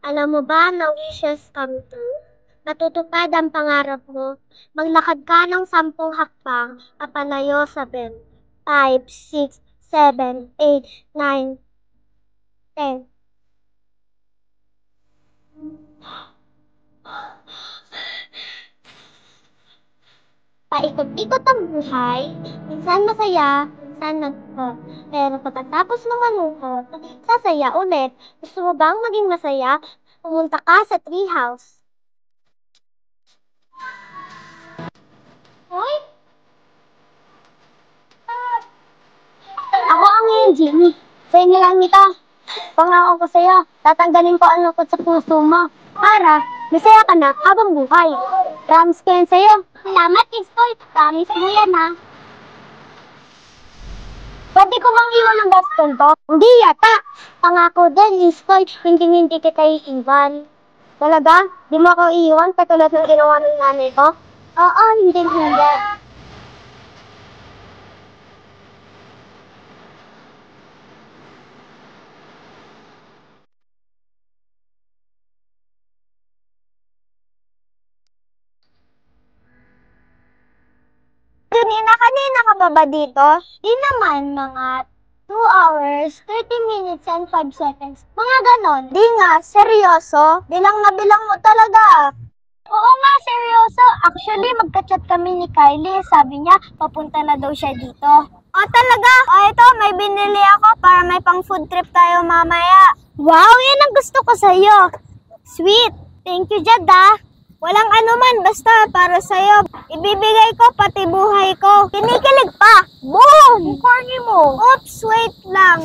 Alam mo ba na wishes come true? Natutupad ang pangarap mo. Maglakad ka ng 10 hakbang, papalayo sa bed. 5, 6, 7, 8, 9, 10. Paikot-ikot ang buhay, minsan masaya, minsan nagkot. Pero pagkatapos ng malungkot, sasaya ulit. Gusto mo bang maging masaya? Pumunta ka sa treehouse. Hoy! Ako ang Jimmy. Sa inyo lang ito. Pangako ko sa'yo, tatanggalin ko ang lungkot sa puso mo. Para, masaya ka na habang buhay. Promise ko yan sa'yo. Salamat, Iskoy. Promise mo yan, ha? Pwede ko bang iwan ang baston to? Hindi yata. Pangako din, Iskoy. Hindi kita iiwan. Talaga? Di mo ako iiwan katulad ng ginawa ng nanay ko? Oo, hindi. Kanina ka pa ba dito? Di naman, mga 2 hours, 30 minutes and 5 seconds. Mga ganon. Di nga, seryoso? Bilang na bilang mo talaga. Oo nga, seryoso. Actually, magka-chat kami ni Kylie. Sabi niya, papunta na daw siya dito. Talaga? Ito, may binili ako para may pang food trip tayo mamaya. Wow, yan ang gusto ko sa'yo. Sweet. Thank you, Jad, ah. Walang anuman, basta para sa'yo. Ibibigay ko pati buhay ko. Kinikilig pa. Boom! Corny mo. Oops, wait lang.